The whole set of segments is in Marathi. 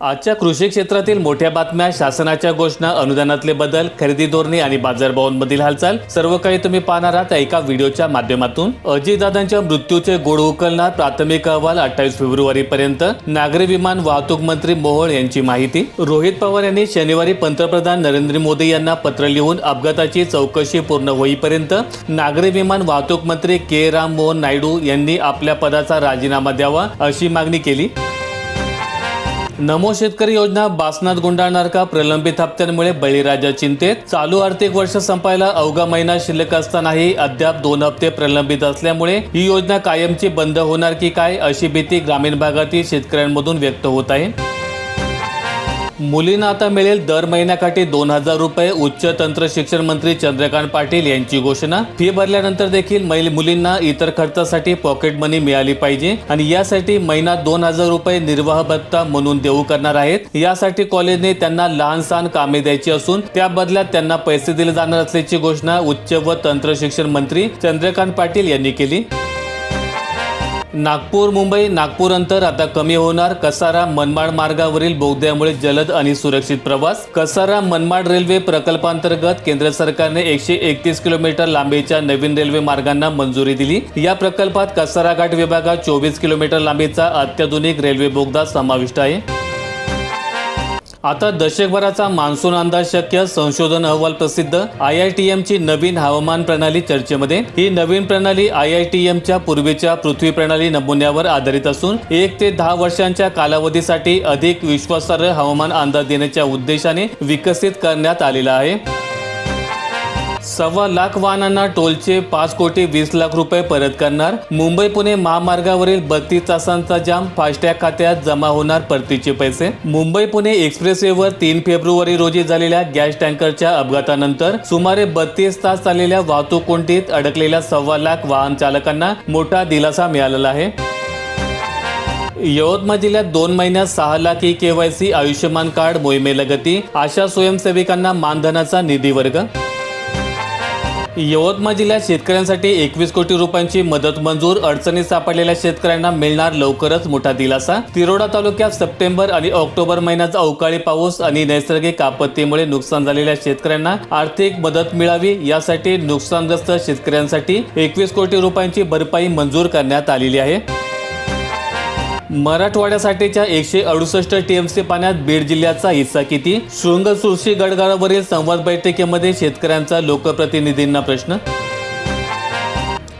आजच्या कृषी क्षेत्रातील मोठ्या बातम्या, शासनाच्या घोषणा, अनुदानातले बदल, खरेदी धोरणे आणि बाजारभावांमधील हालचाल सर्व काही तुम्ही पाहणार आहात एका व्हिडिओच्या माध्यमातून। अजितदादांच्या मृत्यूचे गोड उकलणार प्राथमिक अहवाल 28 फेब्रुवारी पर्यंत। नागरी विमान वाहतूक मंत्री मोहोळ यांची माहिती। रोहित पवार यांनी शनिवारी पंतप्रधान नरेंद्र मोदी यांना पत्र लिहून अपघाताची चौकशी पूर्ण होईपर्यंत नागरी विमान वाहतूक मंत्री के राम मोहन नायडू यांनी आपल्या पदाचा राजीनामा द्यावा अशी मागणी केली। नमो शेतकरी योजना बासनात गुंडाळणार का? प्रलंबित हप्त्यांमुळे बळीराजा चिंतेत। चालू आर्थिक वर्ष संपायला अवघा महिना शिल्लक असतानाही अद्याप 2 हप्ते प्रलंबित असल्यामुळे ही योजना कायमची बंद होणार की काय अशी भीती ग्रामीण भागातील शेतकऱ्यांमधून व्यक्त होत आहे। मुलींना आता मिळेल दर महिन्याकाठी 2000 रुपये। उच्च तंत्र शिक्षण मंत्री चंद्रकांत पाटील यांची घोषणा। फी भरल्यानंतर देखील मुलींना इतर खर्चासाठी पॉकेट मनी मिळाली पाहिजे आणि यासाठी महिना 2000 रुपये निर्वाह भत्ता म्हणून देऊ करणार आहेत। यासाठी कॉलेजने त्यांना लहान सहान कामे द्यायची असून त्या बदल्यात त्यांना पैसे दिले जाणार असल्याची घोषणा उच्च व तंत्र शिक्षण मंत्री चंद्रकांत पाटील यांनी केली। नागपूर मुंबई नागपूर अंतर आता कमी होणार। कसारा मनमाड मार्गावरील बोगद्यामुळे जलद आणि सुरक्षित प्रवास। कसारा मनमाड रेल्वे प्रकल्पांतर्गत केंद्र सरकारने 131 किलोमीटर लांबीच्या नवीन रेल्वे मार्गांना मंजुरी दिली। या प्रकल्पात कसारा घाट विभागात 24 किलोमीटर लांबीचा अत्याधुनिक रेल्वे बोगदा समाविष्ट आहे। आता दशकभराचा मान्सून अंदाज शक्य। संशोधन अहवाल प्रसिद्ध। IITM ची नवीन हवामान प्रणाली चर्चेमध्ये। ही नवीन प्रणाली IITM च्या पूर्वीच्या पृथ्वी प्रणाली नमुन्यावर आधारित असून 1 ते 10 वर्षांच्या कालावधीसाठी अधिक विश्वासार्ह हवामान अंदाज देण्याच्या उद्देशाने विकसित करण्यात आलेला आहे। 1.25 लाख वाहनांना टोलचे 5 कोटी 20 लाख रुपये परत करणार। मुंबई पुणे महामार्गावरील 32 तासांचा जाम, फास्टॅग खात्यात जमा होणार परतीचे पैसे। मुंबई पुणे एक्सप्रेसवेवर 3 फेब्रुवारी रोजी झालेल्या गॅस टँकरच्या अपघातानंतर सुमारे 32 तास चाललेल्या वाहतूक कोंडीत अडकलेल्या 1.25 लाख वाहन चालकांना मोठा दिलासा मिळालेला आहे। यवतमाळ जिल्ह्यात 2 महिन्यात 6 लाख KYC आयुष्यमान कार्ड मोहिमेला गती। आशा स्वयंसेविकांना मानधनाचा निधी वर्ग। यवतमाळ जिल्ह्यात शेतकऱ्यांसाठी 21 कोटी रुपयांची मदत मंजूर। अडचणीत सापडलेल्या शेतकऱ्यांना मिळणार लवकरच मोठा दिलासा। तिरोडा तालुक्यात सप्टेंबर आणि ऑक्टोबर महिन्यात अवकाळी पाऊस आणि नैसर्गिक आपत्तीमुळे नुकसान झालेल्या शेतकऱ्यांना आर्थिक मदत मिळावी यासाठी नुकसानग्रस्त शेतकऱ्यांसाठी 21 कोटी रुपयांची भरपाई मंजूर करण्यात आलेली आहे। मराठवाड्यासाठीच्या 168 TMC पाण्यात बीड जिल्ह्याचा हिस्सा किती? शृंगसुरशी गडगावावरील संवाद बैठकीमध्ये शेतकऱ्यांचा लोकप्रतिनिधींना प्रश्न।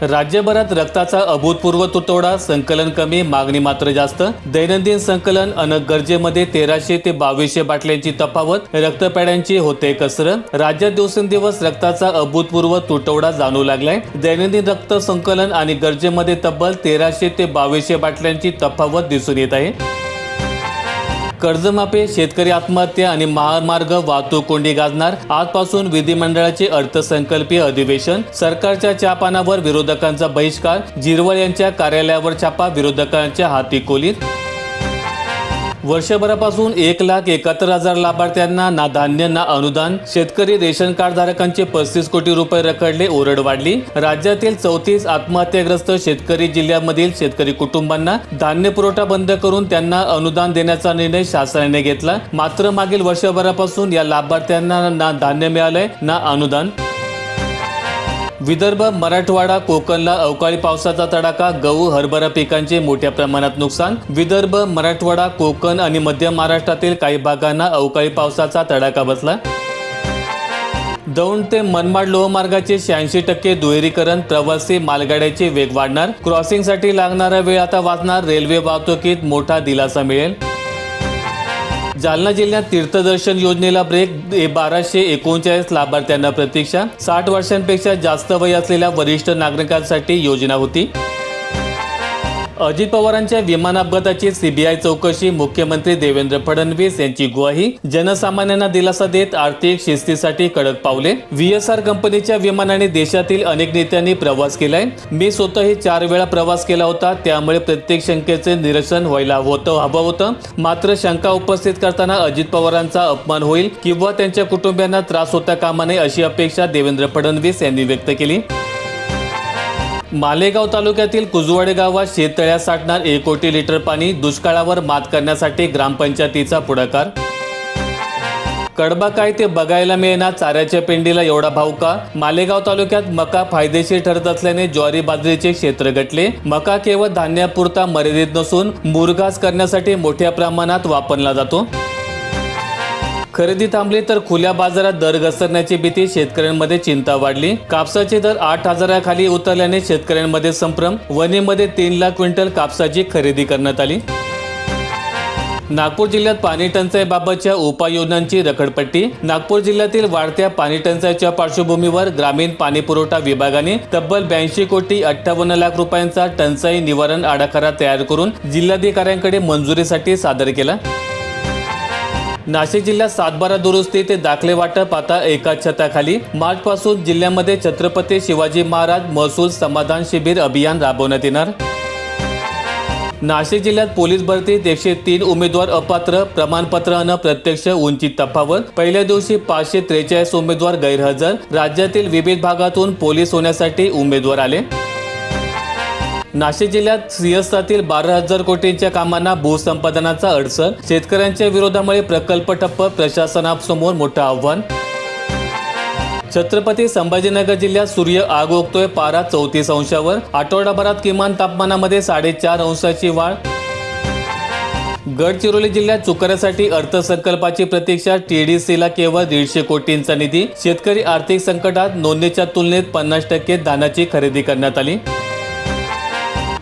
राज्यभरात रक्ताचा अभूतपूर्व तुटवडा, संकलन कमी, मागणी मात्र जास्त। दैनंदिन संकलन अन गरजेमध्ये 1300 ते 2200 बाटल्यांची तफावत, रक्तपेढ्यांची होते कसरत। राज्यात दिवसेंदिवस रक्ताचा अभूतपूर्व तुटवडा जाणवू लागलाय। दैनंदिन रक्त संकलन आणि गरजेमध्ये तब्बल 1300 ते 2200 बाटल्यांची तफावत दिसून येत आहे। कर्जमाफी, शेतकरी आत्महत्या आणि महामार्ग वाहतूक कोंडी गाजणार। आजपासून विधिमंडळाचे अर्थसंकल्पीय अधिवेशन। सरकारच्या चहापानावर विरोधकांचा बहिष्कार। जिरवळ यांच्या कार्यालयावर छापा, विरोधकांच्या हाती कोलीत। वर्षभरापासून 1,71,000 लाभार्थ्यांना ना धान्य ना अनुदान। शेतकरी रेशन कार्ड धारकांचे 35 कोटी रुपये रखडले, ओरड वाढली। राज्यातील 34 आत्महत्याग्रस्त शेतकरी जिल्ह्यामधील शेतकरी कुटुंबांना धान्य पुरवठा बंद करून त्यांना अनुदान देण्याचा निर्णय शासनाने घेतला। मात्र मागील वर्षभरापासून या लाभार्थ्यांना ना धान्य मिळालंय ना अनुदान। विदर्भ, मराठवाडा, कोकणला अवकाळी पावसाचा तडाखा। गहू, हरभरा पिकांचे मोठ्या प्रमाणात नुकसान। विदर्भ, मराठवाडा, कोकण आणि मध्य महाराष्ट्रातील काही भागांना अवकाळी पावसाचा तडाखा बसला। दौंड ते मनमाड लोहमार्गाचे 86% दुहेरीकरण। प्रवासी मालगाड्याचे वेग वाढणार। क्रॉसिंगसाठी लागणारा वेळ आता वाचणार। रेल्वे वाहतुकीत मोठा दिलासा मिळेल। जालना जिल्ह्यात तीर्थदर्शन योजनेला ब्रेक। 1239 लाभार्थ्यांना प्रतीक्षा। 60 वर्षांपेक्षा जास्त वय असलेल्या वरिष्ठ नागरिकांसाठी योजना होती। अजित पवारांच्या विमान अपघाताची CBI चौकशी। मुख्यमंत्री देवेंद्र फडणवीस यांची ग्वाही। जनसामान्यांना दिलासा देत आर्थिक शिस्तीसाठी कडक पावले। VSR कंपनीच्या विमानाने देशातील अनेक नेत्यांनी प्रवास केलाय। मी स्वतःही 4 वेळा प्रवास केला होता, त्यामुळे प्रत्येक शंकेचे निरसन व्हायला हवं होतं। मात्र शंका उपस्थित करताना अजित पवारांचा अपमान होईल किंवा त्यांच्या कुटुंबियांना त्रास होता कामा नये अशी अपेक्षा देवेंद्र फडणवीस यांनी व्यक्त केली। मालेगाव तालुक्यातील कुजवाडे गावात शेततळ्यात साठणार 1 कोटी लिटर पाणी, दुष्काळावर मात करण्यासाठी ग्रामपंचायतीचा पुढाकार. कडबा काय ते बघायला मिळेना, चाऱ्याच्या पेंडीला एवढा भाव का? मालेगाव तालुक्यात मका फायदेशीर ठरत असल्याने ज्वारी बाजरीचे क्षेत्र घटले. मका केवळ धान्यापुरता मर्यादित नसून मुरघास करण्यासाठी मोठ्या प्रमाणात वापरला जातो. खरेदी थांबली तर खुल्या बाजारात दर घसरण्याची भीती, शेतकऱ्यांमध्ये चिंता वाढली. कापसाचे दर 8,000 खाली उतरल्याने शेतकऱ्यांमध्ये संभ्रम. वणीमध्ये 3 लाख क्विंटल कापसाची खरेदी करण्यात आली. नागपूर जिल्ह्यात पाणी टंचाईबाबतच्या उपाययोजनांची रखडपट्टी. नागपूर जिल्ह्यातील वाढत्या पाणी टंचाईच्या पार्श्वभूमीवर ग्रामीण पाणी पुरवठा विभागाने तब्बल 82 कोटी 58 लाख रुपयांचा टंचाई निवारण आराखडा तयार करून जिल्हाधिकाऱ्यांकडे मंजुरीसाठी सादर केला. नाशिक जिल्ह्यात सातबारा दुरुस्ती ते दाखले वाटप आता एकाच छताखाली. मार्चपासून जिल्ह्यामध्ये छत्रपती शिवाजी महाराज महसूल समाधान शिबिर अभियान राबवण्यात येणार. नाशिक जिल्ह्यात पोलीस भरतीत 103 उमेदवार अपात्र, प्रमाणपत्र अन प्रत्यक्ष उंची तफावत. पहिल्या दिवशी 543 उमेदवार गैरहजर. राज्यातील विविध भागातून पोलीस होण्यासाठी उमेदवार आले. नाशिक जिल्ह्यात सिंहस्थातील 12,000 कोटींच्या कामांना भूसंपादनाचा अडसर. शेतकऱ्यांच्या विरोधामुळे प्रकल्प ठप्प, प्रशासनासमोर मोठं आव्हान. छत्रपती संभाजीनगर जिल्ह्यात सूर्य आग ओकतोय, पारा 34 अंशावर. आठवडाभरात किमान तापमानामध्ये 4.5 अंशाची वाढ. गडचिरोली जिल्ह्यात चुकाऱ्यासाठी अर्थसंकल्पाची प्रतीक्षा. TDCला केवळ 150 कोटींचा निधी. शेतकरी आर्थिक संकटात. नोंदणीच्या तुलनेत 50% धानाची खरेदी करण्यात आली.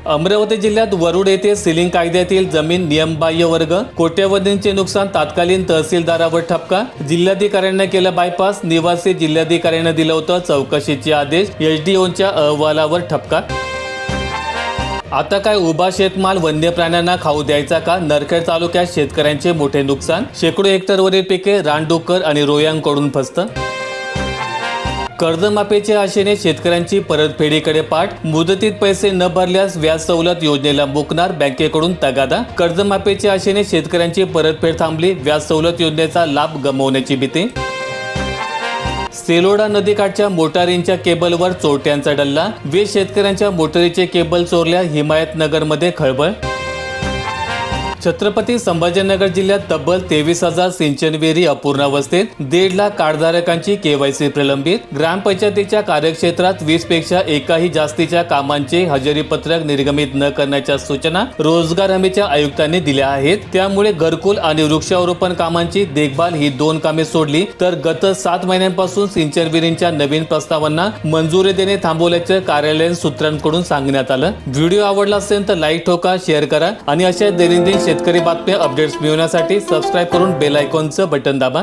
अमरावती जिल्ह्यात वरुड येथे सीलिंग कायद्यातील जमीन नियमबाह्य वर्ग. कोट्यवधींचे नुकसान, तात्कालीन तहसीलदारावर ठपका. जिल्हाधिकाऱ्यांना केलं बायपास. निवासी जिल्हाधिकाऱ्यांना दिलं होतं चौकशीचे आदेश. SDOच्या अहवालावर ठपका. आता काय उभा शेतमाल वन्य प्राण्यांना खाऊ द्यायचा का? नरखेड तालुक्यात शेतकऱ्यांचे मोठे नुकसान. शेकडो हेक्टरवरील पिके रानडुक्कर आणि रोयांकडून फस्त. कर्जमाफीच्या आशेने शेतकऱ्यांची परतफेडीकडे पाठ. मुदतीत पैसे न भरल्यास व्याज सवलत योजनेला मुकणार, बँकेकडून तगादा. कर्जमाफीच्या आशेने शेतकऱ्यांची परतफेड थांबली, व्याज सवलत योजनेचा लाभ गमावण्याची भीती. सेलोडा नदीकाठच्या मोटारींच्या केबलवर चोरट्यांचा डल्ला. 20 शेतकऱ्यांच्या मोटारीचे केबल चोरल्या. हिमायतनगरमध्ये खळबळ. छत्रपती संभाजीनगर जिल्ह्यात तब्बल 23,000 सिंचन विहिरी अपूर्णावस्थेत. 1.5 लाख कार्डधारकांची KYC प्रलंबित. ग्रामपंचायतीच्या कार्यक्षेत्रात 20 पेक्षा एकाही जास्तीच्या कामांचे हजेरीपत्रक निर्गमित न करण्याच्या सूचना रोजगार हमीच्या आयुक्तांनी दिल्या आहेत. त्यामुळे घरकुल आणि वृक्षारोपण कामांची देखभाल ही 2 कामे सोडली तर गत 7 महिन्यांपासून सिंचन विहिरींच्या नवीन प्रस्तावांना मंजुरी देणे थांबवल्याचं कार्यालयीन सूत्रांकडून सांगण्यात आलं. व्हिडिओ आवडला असेल तर लाईक ठोका, शेअर करा आणि अशा दैनंदिन शेतकरी बातम्या अपडेट्स मिळवण्यासाठी सबस्क्राईब करून बेल आयकॉनचं बटन दाबा.